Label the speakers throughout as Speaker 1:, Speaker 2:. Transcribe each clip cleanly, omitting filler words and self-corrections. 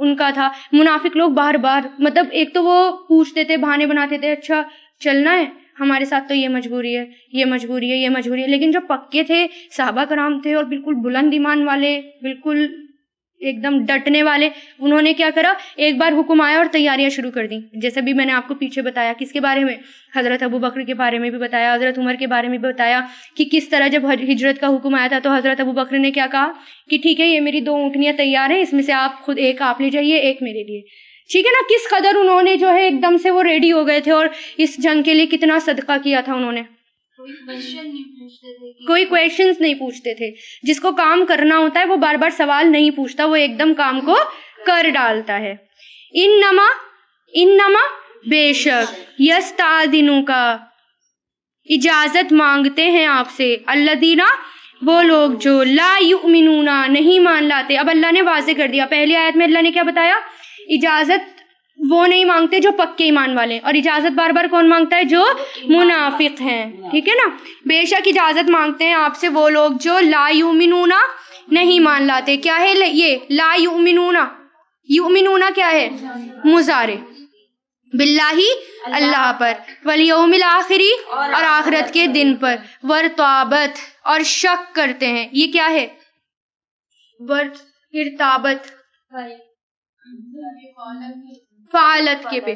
Speaker 1: ان کا تھا. منافق لوگ بار بار مطلب ایک تو وہ پوچھتے تھے, بہانے بناتے تھے, اچھا چلنا ہے ہمارے ساتھ تو یہ مجبوری ہے, یہ مجبوری ہے, یہ مجبوری ہے. لیکن جو پکے تھے صحابہ کرام تھے اور بالکل بلند ایمان والے, بالکل ایک دم ڈٹنے والے, انہوں نے کیا کرا, ایک بار حکم آیا اور تیاریاں شروع کر دیں. جیسے بھی میں نے آپ کو پیچھے بتایا کس کے بارے میں, حضرت ابو بکر کے بارے میں بھی بتایا, حضرت عمر کے بارے میں بھی بتایا کہ کس طرح جب ہجرت کا حکم آیا تھا تو حضرت ابو بکر نے کیا کہا کہ ٹھیک ہے یہ میری 2 اونٹنیاں تیار ہیں, اس میں سے آپ خود ایک آپ لے جائیے, ایک میرے لیے. ٹھیک ہے نا, کس قدر انہوں نے جو ہے ایک دم سے وہ ریڈی ہو گئے تھے, اور اس جنگ کے لیے کتنا صدقہ کیا تھا انہوں نے. کوئی کویشچنز نہیں پوچھتے تھے. جس کو کام کرنا ہوتا ہے وہ بار بار سوال نہیں پوچھتا, وہ ایک دم کام کو کر ڈالتا ہے. انما بے شک یستاذنو کا اجازت مانگتے ہیں آپ سے, الذین وہ لوگ جو لا یؤمنون نہیں مان لاتے. اب اللہ نے واضح کر دیا, پہلی آیت میں اللہ نے کیا بتایا, اجازت وہ نہیں مانگتے جو پکے ایمان والے, اور اجازت بار بار کون مانگتا ہے, جو منافق ہیں. ٹھیک ہے نا, بے شک اجازت مانگتے ہیں آپ سے وہ لوگ جو لا یؤمنون نہیں مان لاتے. کیا ہے یہ لا یؤمنون, یؤمنون کیا ہے, مضارع, باللہ اللہ پر, والیوم الآخری اور آخرت کے دن پر, ورتابت اور شک کرتے ہیں. یہ کیا ہے, ارتابت فعالت کے پہ,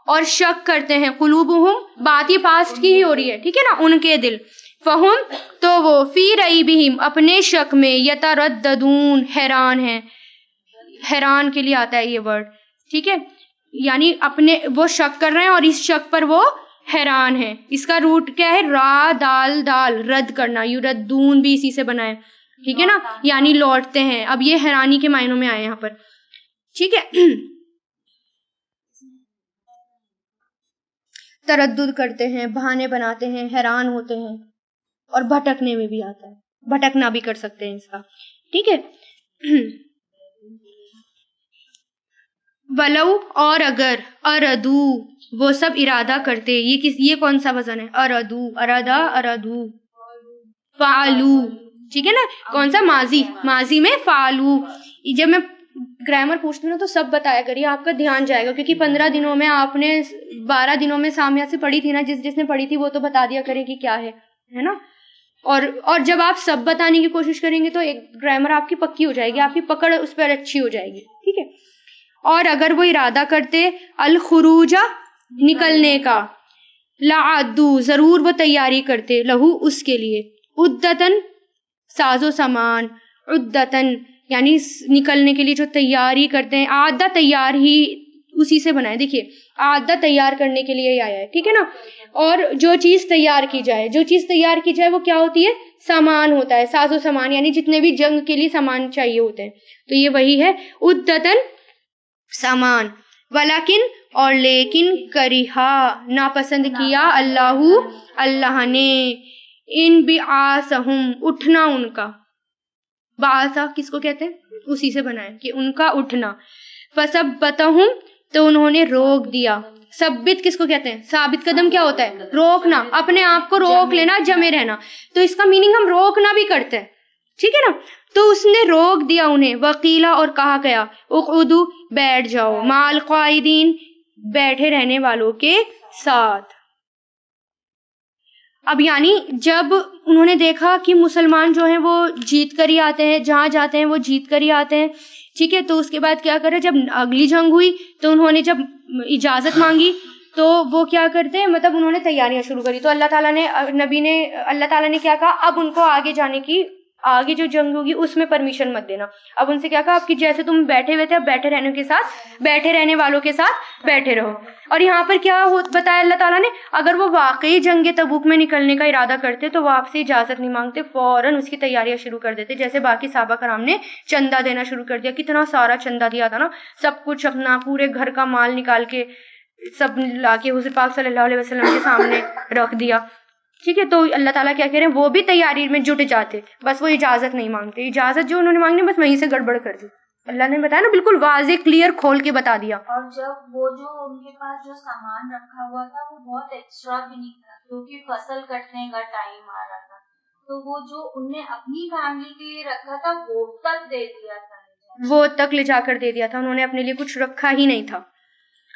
Speaker 1: اور شک کرتے ہیں, قلوبہم بات یہ پاسٹ کی ہی ہو رہی ہے, ٹھیک ہے نا, ان کے دل, فہم تو وہ فی ریبہم اپنے شک میں, یترددون حیران ہیں. حیران کے لیے آتا ہے یہ ورڈ, ٹھیک ہے, یعنی اپنے وہ شک کر رہے ہیں اور اس شک پر وہ حیران ہیں. اس کا روٹ کیا ہے, را دال دال, رد کرنا, یردون بھی اسی سے بنا ہے. ٹھیک ہے نا, یعنی لوٹتے ہیں. اب یہ حیرانی کے معنوں میں آئے یہاں پر. ٹھیک ہے, تردد کرتے ہیں, بہانے بناتے ہیں, حیران ہوتے ہیں, اور بھٹکنے میں بھی آتا ہے, بھٹکنا بھی کر سکتے ہیں اس کا. ٹھیک ہے, ولو اور اگر, اردو وہ سب ارادہ کرتے. یہ کون سا وزن ہے, اردو, ارادہ, اردو, فعلو. ٹھیک ہے نا, کون سا, ماضی, ماضی میں فعلو. جب میں گرامر پوچھتی ہوں نا تو سب بتایا کریے, آپ کا دھیان جائے گا, کیونکہ 15 دنوں میں آپ نے 12 دنوں میں سامیہ سے پڑھی تھی نا, جس نے پڑھی تھی وہ تو بتا دیا کرے کہ کیا ہے نا. اور جب آپ سب بتانے کی کوشش کریں گے تو ایک گرامر آپ کی پکی ہو جائے گی, آپ کی پکڑ اس پر اچھی ہو جائے گی. ٹھیک ہے, اور اگر وہ ارادہ کرتے الخروج نکلنے کا, لعدو ضرور وہ تیاری کرتے, لہو اس کے لیے, عدتن ساز و سامان, عدتن یعنی نکلنے کے لیے جو تیاری کرتے ہیں. آدھا تیار ہی اسی سے بنائے, دیکھیے آدھا تیار کرنے کے لیے ہی آیا ہے. ٹھیک ہے نا, اور جو چیز تیار کی جائے, جو چیز تیار کی جائے وہ کیا ہوتی ہے, سامان ہوتا ہے, ساز و سامان, یعنی جتنے بھی جنگ کے لیے سامان چاہیے ہوتے ہیں, تو یہ وہی ہے عدتن سامان. ولیکن اور لیکن, کریہا ناپسند کیا, اللہ نے, ان بعاثہم اٹھنا ان کا. بعاثہ کس کو کہتے ہیں, اسی سے بنا ہے کہ ان کا اٹھنا. فثبتہم تو انہوں نے روک دیا. ثبت کس کو کہتے ہیں, ثابت قدم کیا ہوتا ہے, روکنا, اپنے آپ کو روک لینا, جمے رہنا. تو اس کا میننگ ہم روکنا بھی کرتے ہیں. ٹھیک ہے نا, تو اس نے روک دیا انہیں. وقیلا اور کہا گیا, اقعدوا بیٹھ جاؤ, مع القاعدین بیٹھے رہنے والوں کے ساتھ. اب یعنی جب انہوں نے دیکھا کہ مسلمان جو ہیں وہ جیت کر ہی آتے ہیں, جہاں جاتے ہیں وہ جیت کر ہی آتے ہیں. ٹھیک ہے, تو اس کے بعد کیا کرے, جب اگلی جنگ ہوئی تو انہوں نے جب اجازت مانگی تو وہ کیا کرتے ہیں, مطلب انہوں نے تیاریاں شروع کری. تو اللہ تعالیٰ نے, اللہ تعالیٰ نے کیا کہا, اب ان کو آگے جانے کی, آگے جو جنگ ہوگی اس میں پرمیشن مت دینا. اب ان سے کیا کہا, اب کہ جیسے تم بیٹھے ہوئے تھے اب بیٹھے رہنے والوں کے ساتھ بیٹھے رہو. اور یہاں پر کیا بتایا اللہ تعالیٰ نے, اگر وہ واقعی جنگ تبوک میں نکلنے کا ارادہ کرتے تو وہ آپ سے اجازت نہیں مانگتے, فوراً اس کی تیاریاں شروع کر دیتے. جیسے باقی صحابہ کرام نے چندہ دینا شروع کر دیا, کتنا سارا چندہ دیا تھا نا, سب کچھ اپنا پورے گھر کا مال نکال کے سب لا کے حضور پاک صلی اللہ علیہ وسلم کے سامنے رکھ دیا. ٹھیک ہے, تو اللہ تعالیٰ کیا کہہ رہے ہیں, وہ بھی تیاری میں جٹ جاتے, بس وہ اجازت نہیں مانگتے. اجازت جو انہوں نے مانگنی بس وہیں سے گڑبڑ کر دی. اللہ نے بتایا نا, بالکل واضح کلیئر کھول کے بتا دیا.
Speaker 2: اور جب وہ جو ان کے پاس جو سامان رکھا ہوا تھا وہ بہت ایکسٹرا بھی نہیں تھا, کیونکہ فصل کٹنے کا ٹائم آ رہا تھا, تو وہ جو ان نے اپنی فیملی کے لیے رکھا تھا وہ تک دے دیا تھا.
Speaker 1: وہ تک لے جا کر دے دیا تھا، انہوں نے اپنے لیے کچھ رکھا ہی نہیں تھا.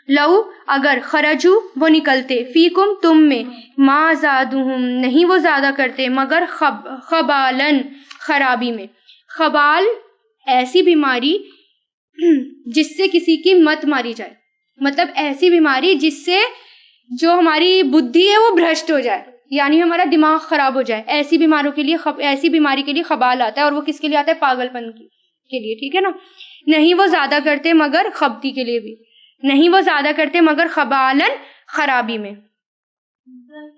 Speaker 1: لو اگر خرجو وہ نکلتے فیکم تم میں ما زادہم نہیں وہ زیادہ کرتے مگر خبالن خرابی میں. خبال ایسی بیماری جس سے کسی کی مت ماری جائے، مطلب ایسی بیماری جس سے جو ہماری بدھی ہے وہ بھرشٹ ہو جائے، یعنی ہمارا دماغ خراب ہو جائے. ایسی بیماریوں کے لیے ایسی بیماری کے لیے خبال آتا ہے، اور وہ کس کے لیے آتا ہے؟ پاگل پن کے لیے. ٹھیک ہے نا. نہیں وہ زیادہ کرتے مگر خبتی کے لیے بھی نہیں وہ زیادہ کرتے مگر خبالن خرابی میں.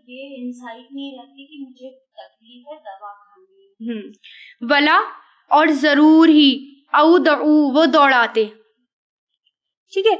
Speaker 2: یہ انسائٹ نہیں رہتی کہ مجھے تکلیف ہے دوا کھانی.
Speaker 1: ولا اور ضرور ہی او دعو وہ دوڑاتے. ٹھیک ہے،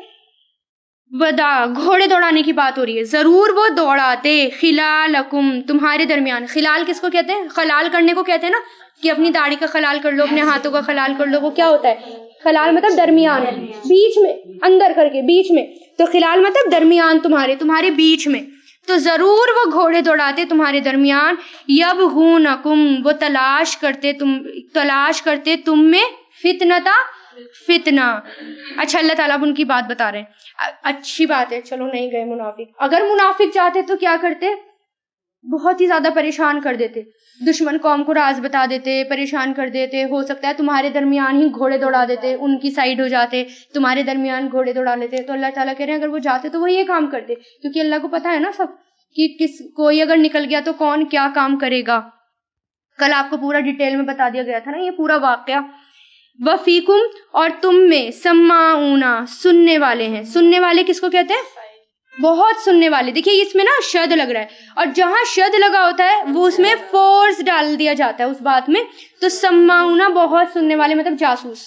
Speaker 1: ودا گھوڑے دوڑانے کی بات ہو رہی ہے. ضرور وہ دوڑاتے خلالکم تمہارے درمیان. خلال کس کو کہتے ہیں؟ خلال کرنے کو کہتے ہیں نا، کہ اپنی داڑھی کا خلال کر لو، اپنے ہاتھوں کا خلال کر لو. وہ کیا ہوتا ہے؟ خلال مطلب درمیان، بیچ میں، اندر کر کے بیچ میں. تو خلال مطلب درمیان، تمہارے بیچ میں. تو ضرور وہ گھوڑے دوڑاتے تمہارے درمیان. یبغونکم وہ تلاش کرتے تم میں فتنہ. اچھا اللہ تعالیٰ اب ان کی بات بتا رہے ہیں. اچھی بات ہے، چلو نہیں گئے منافق. اگر منافق چاہتے تو کیا کرتے؟ بہت ہی زیادہ پریشان کر دیتے، دشمن قوم کو راز بتا دیتے، پریشان کر دیتے. ہو سکتا ہے تمہارے درمیان ہی گھوڑے دوڑا دیتے، ان کی سائیڈ ہو جاتے، تمہارے درمیان گھوڑے دوڑا لیتے. تو اللہ تعالیٰ کہہ رہے ہیں اگر وہ جاتے تو وہ یہ کام کرتے، کیونکہ اللہ کو پتا ہے نا سب کہ کوئی اگر نکل گیا تو کون کیا کام کرے گا. کل آپ کو پورا ڈیٹیل میں بتا دیا گیا تھا نا یہ پورا واقعہ. وفیکم اور تم میں سماعونا سننے والے ہیں. سننے والے کس کو کہتے ہیں؟ بہت سننے والے. دیکھیے اس میں نا شد لگ رہا ہے، اور جہاں شد لگا ہوتا ہے وہ اس میں فورس ڈال دیا جاتا ہے اس بات میں. تو سماعونا بہت سننے والے مطلب جاسوس.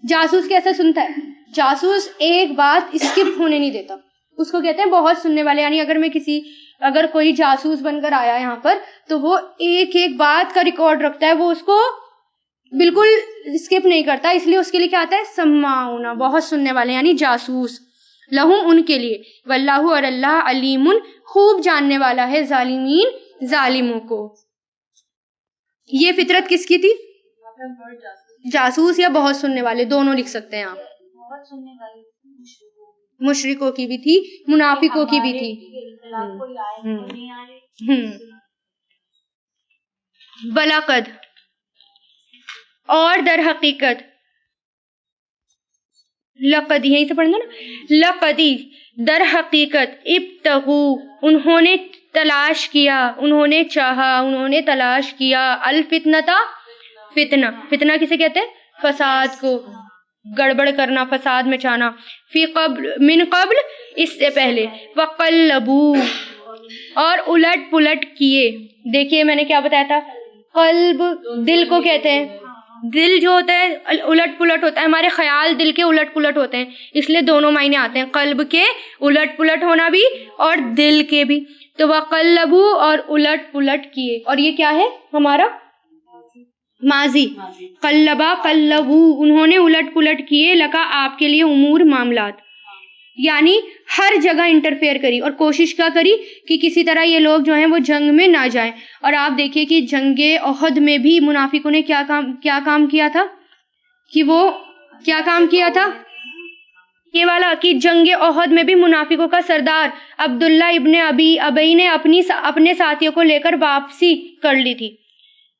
Speaker 1: جاسوس کیسے سنتا ہے؟ جاسوس ایک بات اسکپ ہونے نہیں دیتا، اس کو کہتے ہیں بہت سننے والے. یعنی اگر کوئی جاسوس بن کر آیا یہاں پر تو وہ ایک ایک بات کا ریکارڈ رکھتا ہے، وہ اس کو بالکل اسکپ نہیں کرتا. اس لیے اس کے لیے کیا آتا ہے؟ سماعونا بہت سننے والے یعنی جاسوس. لہم ان کے لیے، واللہ اور اللہ علیم خوب جاننے والا ہے ظالمین ظالموں کو. یہ فطرت کس کی تھی؟ جاسوس یا بہت سننے والے، دونوں لکھ سکتے ہیں آپ.
Speaker 2: بہت سننے والے
Speaker 1: مشرکوں کی بھی تھی، منافقوں کی بھی تھی. بلاقد اور در حقیقت، لقد یہیں سے پڑھنا نا، لقدی در حقیقت ابتغو انہوں نے تلاش کیا، انہوں نے چاہا، انہوں نے تلاش کیا الفتنتا فتنہ کسے کہتے ہیں؟ فساد کو، گڑبڑ کرنا، فساد مچانا. فی قبل من قبل اس سے پہلے، وقلبو اور الٹ پلٹ کیے. دیکھیے میں نے کیا بتایا تھا، قلب دل کو کہتے ہیں. دل جو ہوتا ہے الٹ پلٹ ہوتا ہے، ہمارے خیال دل کے الٹ پلٹ ہوتے ہیں، اس لیے دونوں معنی آتے ہیں، قلب کے الٹ پلٹ ہونا بھی اور دل کے بھی. تو وقلبو اور الٹ پلٹ کیے، اور یہ کیا ہے ہمارا ماضی. قلبا قلبو انہوں نے الٹ پلٹ کیے، لکا آپ کے لیے امور معاملات، یعنی ہر جگہ انٹرفیئر کری اور کوشش کیا کری کہ کسی طرح یہ لوگ جو ہیں وہ جنگ میں نہ جائیں. اور آپ دیکھیے کہ جنگ احد میں بھی منافقوں نے کیا کام کیا تھا، کہ وہ کیا کام کیا تھا، یہ والا کہ جنگ احد میں بھی منافقوں کا سردار عبداللہ ابن ابی نے اپنے ساتھیوں کو لے کر واپسی کر لی تھی،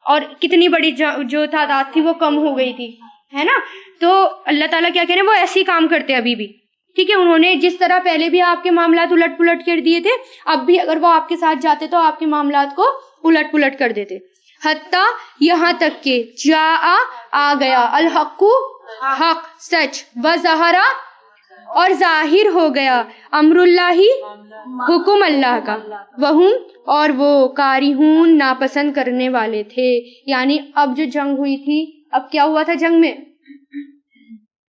Speaker 1: اور کتنی بڑی جو تعداد تھی وہ کم ہو گئی تھی، ہے نا. تو اللہ تعالیٰ کیا کہہ رہے ہیں، وہ ایسے ہی کام کرتے ابھی بھی. ٹھیک ہے، انہوں نے جس طرح پہلے بھی آپ کے معاملات الٹ پلٹ کر دیے تھے، اب بھی اگر وہ آپ کے ساتھ جاتے تو آپ کے معاملات کو الٹ پلٹ کر دیتے. حتیٰ یہاں تک کہ جاء آ گیا، الحق حق سچ، وظہرا اور ظاہر ہو گیا، امر اللہ حکم اللہ کا، وہم اور وہ کارہون ناپسند کرنے والے تھے. یعنی اب جو جنگ ہوئی تھی، اب کیا ہوا تھا جنگ میں،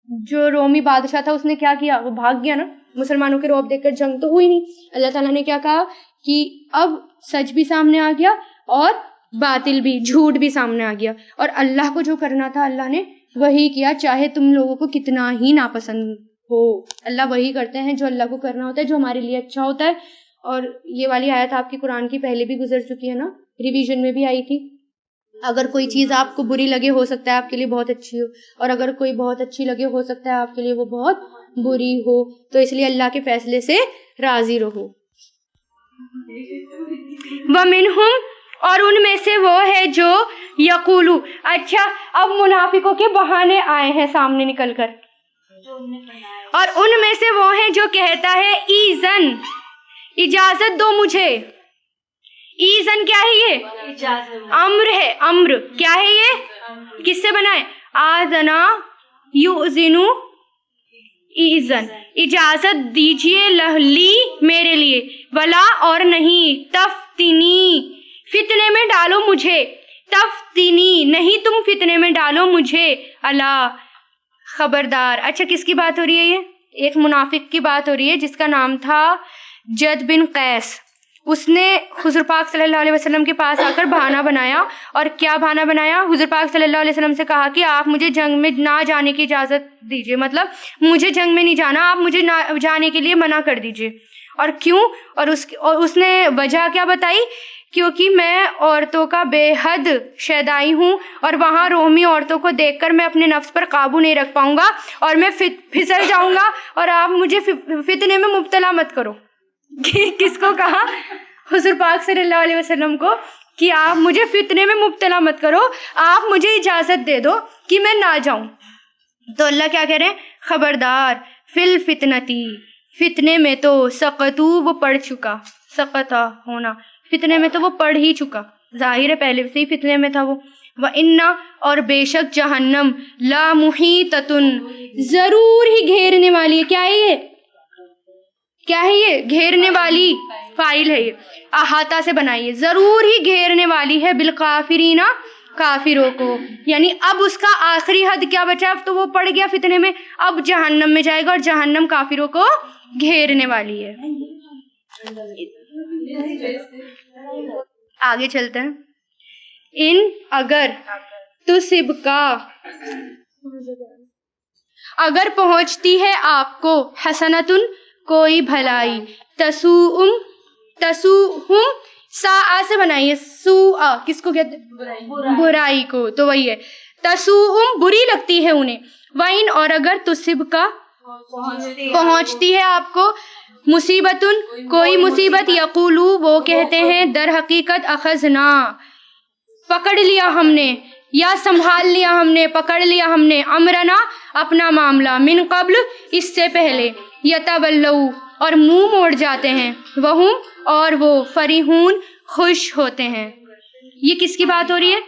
Speaker 1: جو رومی بادشاہ تھا اس نے کیا کیا، وہ بھاگ گیا نا. مسلمانوں کے رعب دیکھ کر جنگ تو ہوئی نہیں. اللہ تعالیٰ نے کیا کہا کہ اب سچ بھی سامنے آ گیا اور باطل بھی، جھوٹ بھی سامنے آ گیا، اور اللہ کو جو کرنا تھا اللہ نے وہی کیا، چاہے تم لوگوں کو کتنا ہی ناپسند ہو. اللہ وہی کرتے ہیں جو اللہ کو کرنا ہوتا ہے، جو ہمارے لیے اچھا ہوتا ہے. اور یہ والی آیت آپ کی قرآن کی پہلے بھی گزر چکی ہے نا، ریویژن میں بھی آئی تھی. اگر کوئی چیز آپ کو بری لگے ہو سکتا ہے آپ کے لیے بہت اچھی ہو، اور اگر کوئی بہت اچھی لگے ہو سکتا ہے آپ کے لیے وہ بہت بری ہو، تو اس لیے اللہ کے فیصلے سے راضی رہو۔ وَمِنْهُمْ، اور ان میں سے وہ ہے جو یقولو، اچھا اب منافقوں کے بہانے آئے ہیں سامنے نکل کر، اور ان میں سے وہ ہیں جو کہتا ہے ایذن، اجازت دو مجھے۔ ایذن کیا ہے؟ یہ امر ہے، امر کیا ہے؟ یہ کس سے بنا ہے؟ آذنا یؤذنو ایذن، اجازت دیجیے لی میرے لیے، ولا اور نہیں، تفتنی فتنے میں ڈالو مجھے، تفتنی نہیں تم فتنے میں ڈالو مجھے، اللہ خبردار۔ اچھا کس کی بات ہو رہی ہے؟ یہ ایک منافق کی بات ہو رہی ہے جس کا نام تھا جد بن قیس۔ اس نے حضور پاک صلی اللہ علیہ وسلم کے پاس آ کر بہانہ بنایا، اور کیا بہانہ بنایا؟ حضور پاک صلی اللہ علیہ وسلم سے کہا کہ آپ مجھے جنگ میں نہ جانے کی اجازت دیجیے، مطلب مجھے جنگ میں نہیں جانا، آپ مجھے جانے کے لیے منع کر دیجیے۔ اور کیوں؟ اور اس نے وجہ کیا بتائی؟ کیونکہ میں عورتوں کا بے حد شیدائی ہوں، اور وہاں رومی عورتوں کو دیکھ کر میں اپنے نفس پر قابو نہیں رکھ پاؤں گا، اور میں پھسل جاؤں گا، اور آپ مجھے فتنے میں مبتلا مت کرو۔ کس کو کہا؟ حضور پاک صلی اللہ علیہ وسلم کو، کہ آپ مجھے فتنے میں مبتلا مت کرو، آپ مجھے اجازت دے دو کہ میں نہ جاؤں۔ تو اللہ کیا کہہ رہے ہیں؟ خبردار، فی الفتنتی، فتنے میں تو، سقطو وہ پڑ چکا، سقطا ہونا، فتنے میں تو وہ پڑ ہی چکا، ظاہر ہے پہلے سے ہی فتنے میں تھا وہ۔ وَإِنَّ، اور بے شک جہنم، لا محیطتن، ضرور ہی گھیرنے والی ہے۔ کیا ہے یہ؟ کیا ہے یہ؟ گھیرنے والی، فاعل ہے یہ، احاطہ سے بنائیے، ضرور ہی گھیرنے والی ہے، بالکافرین، کافروں کو، یعنی اب اس کا آخری حد کیا بچا؟ اب تو وہ پڑ گیا فتنے میں، اب جہنم میں جائے گا، اور جہنم کافروں کو گھیرنے والی ہے۔ آگے چلتے ہیں۔ ان، اگر، تصبکا، اگر پہنچتی ہے آپ کو، حسنتن، کوئی بھلائی، تسوہم، ساء سے بنائیے، سوء کس کو کہتے ہیں؟ برائی کو، تو وہی ہے، تسوہم بری لگتی ہے انہیں، وَإِنْ، اور اگر تصبکا پہنچتی ہے آپ کو، مصیبتن، کوئی مصیبت، یقولو وہ کہتے ہیں، در حقیقت، اخذنا پکڑ لیا ہم نے، یا سنبھال لیا ہم نے، پکڑ لیا ہم نے، امرنا اپنا معاملہ، من قبل اس سے پہلے، یتولوا اور منہ موڑ جاتے ہیں، وہم اور وہ، فریحون خوش ہوتے ہیں۔ یہ کس کی بات ہو رہی ہے؟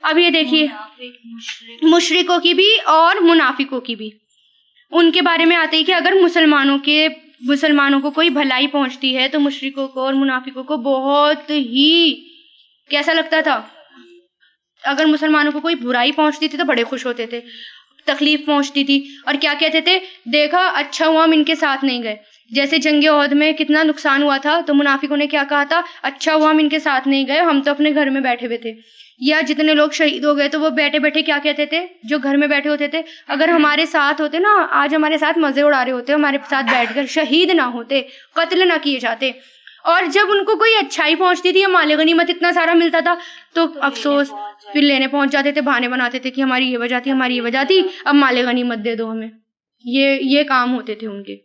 Speaker 1: اب یہ دیکھیے، مشرکوں کی بھی اور منافقوں کی بھی، ان کے بارے میں آتے ہی کہ اگر مسلمانوں کو کوئی بھلائی پہنچتی ہے تو مشرکوں کو اور منافقوں کو بہت ہی کیسا لگتا تھا؟ اگر مسلمانوں کو کوئی برائی پہنچتی تھی تو بڑے خوش ہوتے تھے، تکلیف پہنچتی تھی اور کیا کہتے تھے؟ دیکھا اچھا ہوا ہم ان کے ساتھ نہیں گئے۔ جیسے جنگ احد میں کتنا نقصان ہوا تھا تو منافقوں نے کیا کہا تھا؟ اچھا ہوا ہم ان کے ساتھ نہیں گئے، ہم تو اپنے گھر میں بیٹھے ہوئے تھے۔ یا جتنے لوگ شہید ہو گئے تو وہ بیٹھے بیٹھے کیا کہتے تھے؟ جو گھر میں بیٹھے ہوتے تھے، اگر ہمارے ساتھ ہوتے نا، آج ہمارے ساتھ مزے اڑا رہے ہوتے، ہمارے ساتھ بیٹھ کر، شہید نہ ہوتے، قتل نہ کیے جاتے۔ اور جب ان کو کوئی اچھائی پہنچتی تھی یا مال غنیمت اتنا سارا ملتا تھا تو افسوس، پھر لینے پہنچ جاتے تھے، بہانے بناتے تھے کہ ہماری یہ وجہ تھی، ہماری یہ وجہ تھی، اب مال غنیمت دے دو ہمیں۔ یہ کام ہوتے تھے ان کے۔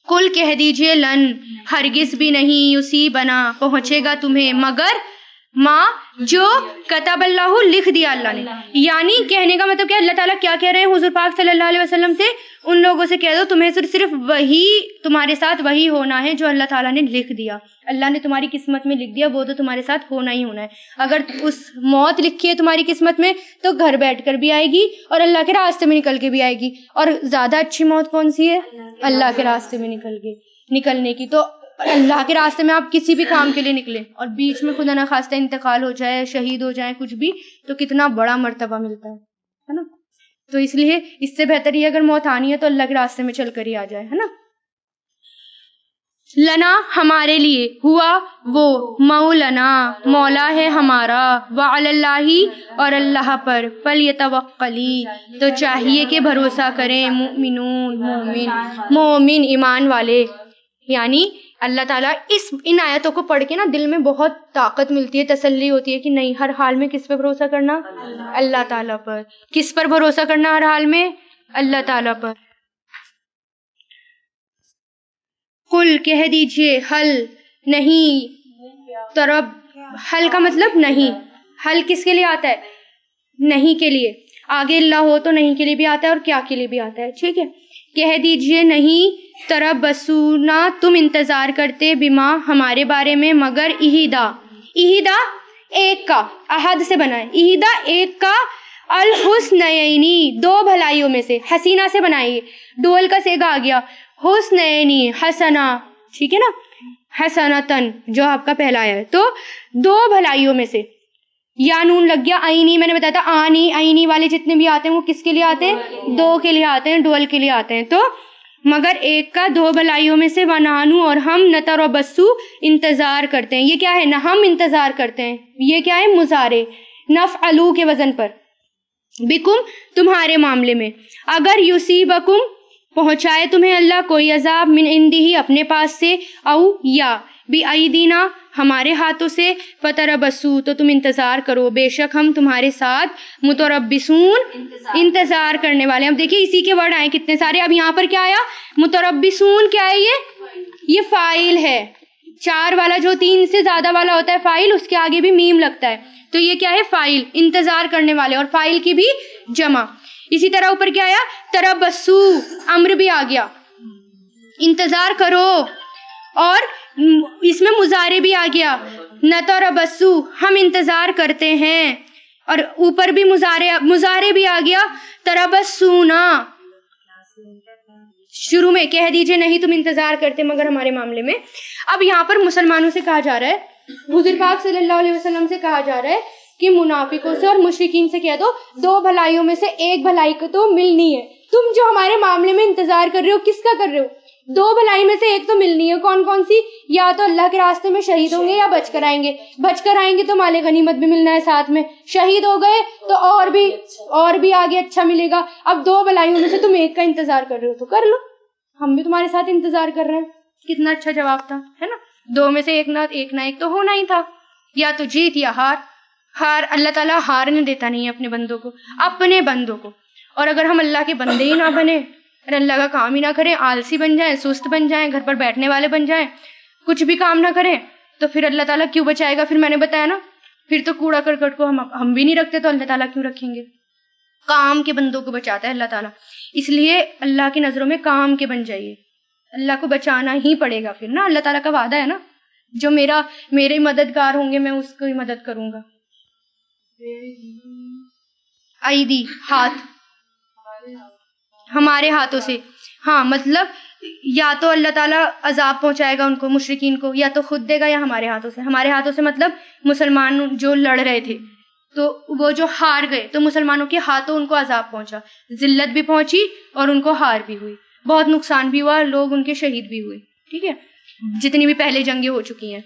Speaker 1: کل کہہ دیجئے، لن ہرگز بھی نہیں، یصیبنا پہنچے گا تمہیں، مگر ماں جو کتب اللہ لکھ دیا اللہ نے۔ یعنی کہنے کا مطلب کیا؟ اللہ تعالیٰ کیا کہہ رہے ہیں حضور پاک صلی اللہ علیہ وسلم سے؟ ان لوگوں سے کہہ دو تمہیں صرف وہی، تمہارے ساتھ وہی ہونا ہے جو اللہ تعالیٰ نے لکھ دیا، اللہ نے تمہاری قسمت میں لکھ دیا، وہ تو تمہارے ساتھ ہونا ہی ہونا ہے۔ اگر اس موت لکھی ہے تمہاری قسمت میں تو گھر بیٹھ کر بھی آئے گی اور اللہ کے راستے میں نکل کے بھی آئے گی، اور زیادہ اچھی موت کون سی ہے؟ اللہ کے راستے میں نکلنے کی۔ تو اللہ کے راستے میں آپ کسی بھی کام کے لیے نکلیں اور بیچ میں خدا نخواستہ انتقال ہو جائے، شہید ہو جائے، کچھ بھی، تو کتنا بڑا مرتبہ ملتا ہے نا؟ تو اس لیے اس سے بہتر یہ اگر موت آنی ہے تو اللہ کے راستے میں چل کر ہی آ جائے، ہے نا؟ لنا ہمارے لیے، ہوا وہ، مولانا مولا ہے ہمارا، وعلی اللہ اور اللہ پر، فلیتوکلی تو چاہیے کہ بھروسہ کریں، مومن ایمان والے، یعنی اللہ تعالیٰ ان آیتوں کو پڑھ کے نا دل میں بہت طاقت ملتی ہے، تسلی ہوتی ہے کہ نہیں، ہر حال میں کس پہ بھروسہ کرنا؟ اللہ تعالیٰ پر۔ کس پر بھروسہ کرنا ہر حال میں؟ اللہ تعالیٰ پر۔ قل کہہ دیجئے، حل نہیں، ترب، حل کا مطلب نہیں، حل کس کے لیے آتا ہے؟ نہیں کے لیے، آگے اللہ ہو تو نہیں کے لیے بھی آتا ہے اور کیا کے لیے بھی آتا ہے، ٹھیک ہے؟ کہہ دیجئے نہیں، تربصونا، تم انتظار کرتے، بما، ہمارے بارے میں، مگر اہدا، اہدا ایک کا، احد سے بنا ہے، اہدا ایک کا، الحسنینی دو بھلائیوں میں سے، حسینہ سے بنائیے، ڈول کا سیگا آ گیا، حسنینی حسنا، ٹھیک ہے نا، حسنتن جو آپ کا پہلا ہے، تو دو بھلائیوں میں سے، یا نون لگ گیا، آئینی میں نے بتایا تھا، آنی آئینی والے جتنے بھی آتے ہیں وہ کس کے لیے آتے ہیں؟ دو کے لیے آتے ہیں، ڈول کے لیے آتے ہیں، تو مگر ایک کا، دو بھلائیوں میں سے، ونانو، اور ہم، نتربصو انتظار کرتے ہیں، یہ کیا ہے؟ نہ ہم انتظار کرتے ہیں، یہ کیا ہے؟ مضارع، نفعلو کے وزن پر، بکم تمہارے معاملے میں، اگر یصیبکم پہنچائے تمہیں اللہ کوئی عذاب، من عندہ اپنے پاس سے، او یا بایدینا ہمارے ہاتھوں سے، فتربصوا تو تم انتظار کرو، بے شک ہم تمہارے ساتھ متربصون انتظار کرنے والے ہیں۔ اب دیکھیے اسی کے ورڈ آئے کتنے سارے، اب یہاں پر کیا آیا؟ متربصون، کیا ہے یہ فاعل ہے، چار والا جو تین سے زیادہ والا ہوتا ہے فاعل، اس کے آگے بھی میم لگتا ہے، تو یہ کیا ہے؟ فاعل، انتظار کرنے والے، اور فاعل کی بھی جمع۔ اسی طرح اوپر کیا آیا؟ تربصوا، امر بھی آ گیا، انتظار کرو، اور اس میں مضارع بھی آ گیا، نتربصوا ہم انتظار کرتے ہیں، اور اوپر بھی مضارع بھی آ گیا، تربصونا، شروع میں کہہ دیجئے نہیں تم انتظار کرتے مگر ہمارے معاملے میں۔ اب یہاں پر مسلمانوں سے کہا جا رہا ہے، حضور پاک صلی اللہ علیہ وسلم سے کہا جا رہا ہے کہ منافقوں سے اور مشرکین سے کہہ دو، دو بھلائیوں میں سے ایک بھلائی کو تو ملنی ہے، تم جو ہمارے معاملے میں انتظار کر رہے ہو کس کا کر رہے ہو؟ دو بھلائی میں سے ایک تو ملنی ہے، کون کون سی؟ یا تو اللہ کے راستے میں شہید ہوں گے یا بچ کر آئیں گے، بچ کر آئیں گے تو مال غنیمت بھی ملنا ہے ساتھ میں، شہید ہو گئے تو اور بھی آگے اچھا ملے گا۔ اب دو بھلائیوں میں سے تم ایک کا انتظار کر رہے ہو تو کر لو، ہم بھی تمہارے ساتھ انتظار کر رہے ہیں۔ کتنا اچھا جواب تھا، ہے نا؟ دو میں سے ایک نہ ایک تو ہونا ہی تھا، یا تو جیت یا ہار۔ اللہ تعالیٰ ہارنے دیتا نہیں ہے اپنے بندوں کو، اپنے بندوں کو، اور اگر ہم اللہ کے بندے ہی نہ بنے اور اللہ کا کام ہی نہ کریں، آلسی بن جائیں، سست بن جائیں، گھر پر بیٹھنے والے بن جائیں، کچھ بھی کام نہ کریں، تو پھر اللہ تعالیٰ کیوں بچائے گا؟ پھر میں نے بتایا نا، پھر تو کوڑا کرکٹ کو ہم بھی نہیں رکھتے تو اللہ تعالیٰ کیوں رکھیں گے؟ کام کے بندوں کو بچاتا ہے اللہ تعالیٰ، اس لیے اللہ کی نظروں میں کام کے بن جائیے، اللہ کو بچانا ہی پڑے گا پھر نا، اللہ تعالیٰ کا وعدہ ہے نا، جو میرے مددگار ہوں گے میں اس کو ہی مدد کروں گا۔ ایدی ہاتھ، ہمارے ہاتھوں سے، ہاں مطلب یا تو اللہ تعالیٰ عذاب پہنچائے گا ان کو، مشرکین کو، یا تو خود دے گا یا ہمارے ہاتھوں سے۔ ہمارے ہاتھوں سے مطلب مسلمان جو لڑ رہے تھے تو وہ جو ہار گئے تو مسلمانوں کے ہاتھوں ان کو عذاب پہنچا، ذلت بھی پہنچی اور ان کو ہار بھی ہوئی، بہت نقصان بھی ہوا، لوگ ان کے شہید بھی ہوئے، ٹھیک ہے، جتنی بھی پہلے جنگیں ہو چکی ہیں۔